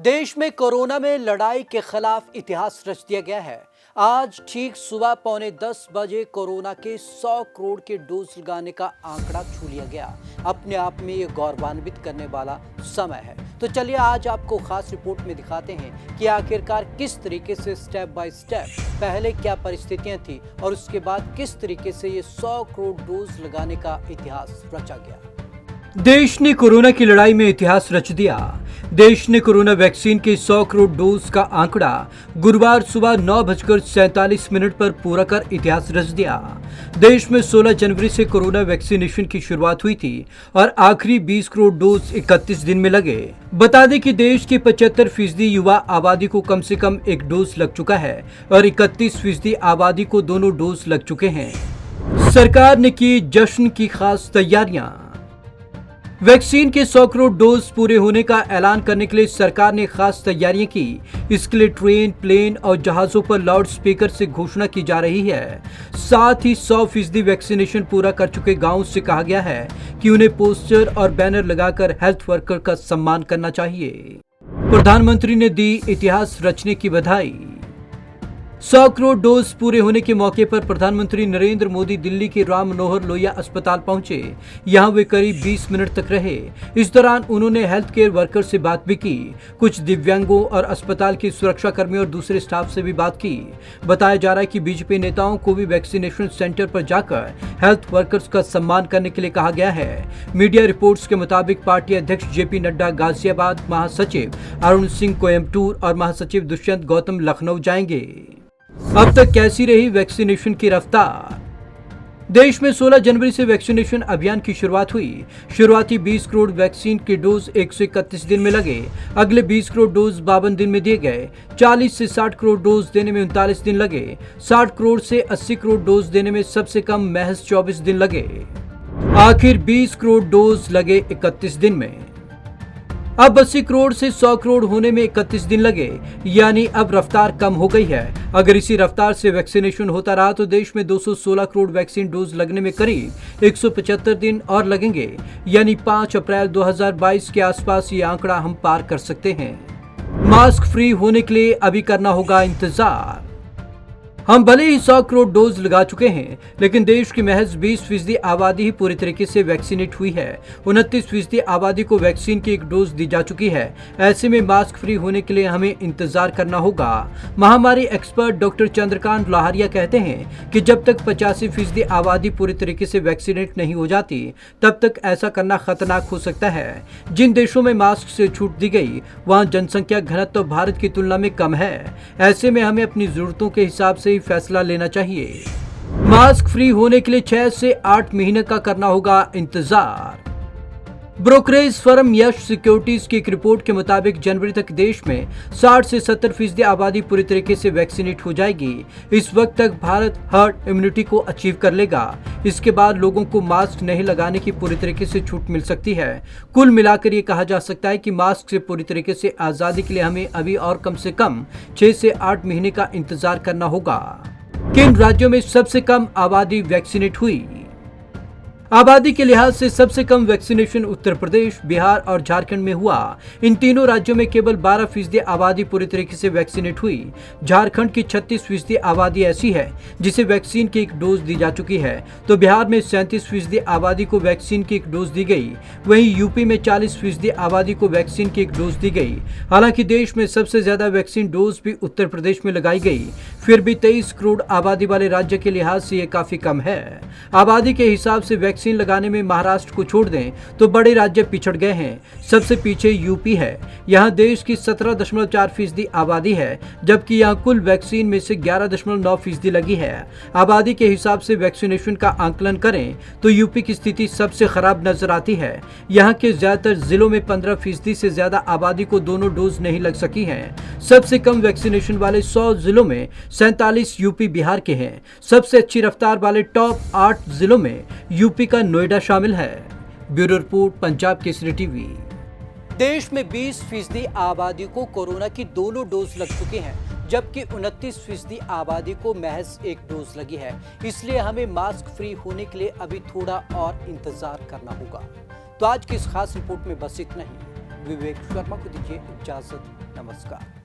देश में कोरोना में लड़ाई के खिलाफ इतिहास रच दिया गया है। आज ठीक सुबह 9:45 कोरोना के 100 करोड़ के डोज लगाने का आंकड़ा छू लिया गया। अपने आप में ये गौरवान्वित करने वाला समय है। तो चलिए आज आपको खास रिपोर्ट में दिखाते हैं कि आखिरकार किस तरीके से स्टेप बाय स्टेप पहले क्या परिस्थितियां थी और उसके बाद किस तरीके से ये 100 करोड़ डोज लगाने का इतिहास रचा गया। देश ने कोरोना की लड़ाई में इतिहास रच दिया। देश ने कोरोना वैक्सीन के 100 करोड़ डोज का आंकड़ा गुरुवार सुबह 9:47 पर पूरा कर इतिहास रच दिया। देश में 16 जनवरी से कोरोना वैक्सीनेशन की शुरुआत हुई थी और आखिरी 20 करोड़ डोज 31 दिन में लगे। बता दें कि देश की 75% युवा आबादी को कम से कम एक डोज लग चुका है और 31% आबादी को दोनों डोज लग चुके हैं। सरकार ने की जश्न की खास तैयारियां। वैक्सीन के 100 करोड़ डोज पूरे होने का ऐलान करने के लिए सरकार ने खास तैयारियां की। इसके लिए ट्रेन, प्लेन और जहाजों पर लाउड स्पीकर से घोषणा की जा रही है। साथ ही 100% वैक्सीनेशन पूरा कर चुके गांवों से कहा गया है कि उन्हें पोस्टर और बैनर लगाकर हेल्थ वर्कर का सम्मान करना चाहिए। प्रधानमंत्री ने दी इतिहास रचने की बधाई। 100 करोड़ डोज पूरे होने के मौके पर प्रधानमंत्री नरेंद्र मोदी दिल्ली के राम मनोहर लोहिया अस्पताल पहुंचे। यहां वे करीब 20 मिनट तक रहे। इस दौरान उन्होंने हेल्थ केयर वर्कर से बात भी की। कुछ दिव्यांगों और अस्पताल के सुरक्षा कर्मियों और दूसरे स्टाफ से भी बात की। बताया जा रहा है कि बीजेपी नेताओं को भी वैक्सीनेशन सेंटर पर जाकर हेल्थ वर्कर्स का सम्मान करने के लिए कहा गया है। मीडिया रिपोर्ट्स के मुताबिक पार्टी अध्यक्ष जेपी नड्डा गाजियाबाद, महासचिव अरुण सिंह कोयम्बटूर और महासचिव दुष्यंत गौतम लखनऊ जाएंगे। अब तक कैसी रही वैक्सीनेशन की रफ्तार? देश में 16 जनवरी से वैक्सीनेशन अभियान की शुरुआत हुई। शुरुआती 20 करोड़ वैक्सीन के डोज 131 दिन में लगे। अगले 20 करोड़ डोज 52 दिन में दिए गए। 40 से 60 करोड़ डोज देने में 39 दिन लगे। 60 करोड़ से 80 करोड़ डोज देने में सबसे कम महज 24 दिन लगे। आखिर 20 करोड़ डोज लगे 31 दिन में। अब 80 करोड़ से 100 करोड़ होने में 31 दिन लगे, यानी अब रफ्तार कम हो गई है। अगर इसी रफ्तार से वैक्सीनेशन होता रहा तो देश में 216 करोड़ वैक्सीन डोज लगने में करीब 175 दिन और लगेंगे, यानी 5 अप्रैल 2022 के आसपास ये आंकड़ा हम पार कर सकते हैं। मास्क फ्री होने के लिए अभी करना होगा इंतजार। हम भले ही 100 करोड़ डोज लगा चुके हैं, लेकिन देश की महज 20% आबादी ही पूरी तरीके से वैक्सीनेट हुई है। 29% आबादी को वैक्सीन की एक डोज दी जा चुकी है। ऐसे में मास्क फ्री होने के लिए हमें इंतजार करना होगा। महामारी एक्सपर्ट डॉक्टर चंद्रकांत लाहरिया कहते हैं कि जब तक 85% आबादी पूरी तरीके से वैक्सीनेट नहीं हो जाती, तब तक ऐसा करना खतरनाक हो सकता है। जिन देशों में मास्क से छूट दी गई, वहाँ जनसंख्या घनत्व भारत की तुलना में कम है। ऐसे में हमें अपनी जरूरतों के हिसाब से फैसला लेना चाहिए। मास्क फ्री होने के लिए 6 से 8 महीने का करना होगा इंतजार। ब्रोकरेज फर्म यश सिक्योरिटीज की एक रिपोर्ट के मुताबिक जनवरी तक देश में 60 से 70% आबादी पूरी तरीके से वैक्सीनेट हो जाएगी। इस वक्त तक भारत हर्ड इम्यूनिटी को अचीव कर लेगा। इसके बाद लोगों को मास्क नहीं लगाने की पूरी तरीके से छूट मिल सकती है। कुल मिलाकर ये कहा जा सकता है कि मास्क से पूरी तरीके से आजादी के लिए हमें अभी और कम से कम 6 से 8 महीने का इंतजार करना होगा। किन राज्यों में सबसे कम आबादी वैक्सीनेट हुई? आबादी के लिहाज से सबसे कम वैक्सीनेशन उत्तर प्रदेश, बिहार और झारखंड में हुआ। इन तीनों राज्यों में केवल 12% आबादी पूरी तरीके से वैक्सीनेट हुई। झारखंड की 36% आबादी ऐसी है जिसे वैक्सीन की एक डोज दी जा चुकी है, तो बिहार में 37% आबादी को वैक्सीन की एक डोज दी गई। वहीं यूपी में 40% आबादी को वैक्सीन की एक डोज दी गई। हालांकि देश में सबसे ज्यादा वैक्सीन डोज भी उत्तर प्रदेश में लगाई गई, फिर भी 23 करोड़ आबादी वाले राज्य के लिहाज से ये काफी कम है। आबादी के हिसाब से वैक्सीन लगाने में महाराष्ट्र को छोड़ दें तो बड़े राज्य पिछड़ गए हैं। सबसे पीछे यूपी है। यहां देश की 17.4% आबादी है, जबकि यहां कुल वैक्सीन में से 11.9% लगी है। आबादी के हिसाब से वैक्सीनेशन का आंकलन करें तो यूपी की स्थिति सबसे खराब नजर आती है। यहां के ज्यादातर जिलों में 15% से ज्यादा आबादी को दोनों डोज नहीं लग सकी है। सबसे कम वैक्सीनेशन वाले 100 जिलों में 47 यूपी बिहार के हैं। सबसे अच्छी रफ्तार वाले टॉप 8 जिलों में यूपी का नोएडा शामिल है। Bureau report, Punjab Kesari TV. देश में 20% आबादी को कोरोना की दोनों डोज लग चुके हैं, जबकि 29% आबादी को महज एक डोज लगी है। इसलिए हमें मास्क फ्री होने के लिए अभी थोड़ा और इंतजार करना होगा। तो आज की इस खास रिपोर्ट में बस इतना ही। विवेक शर्मा को दीजिए इजाजत। नमस्कार।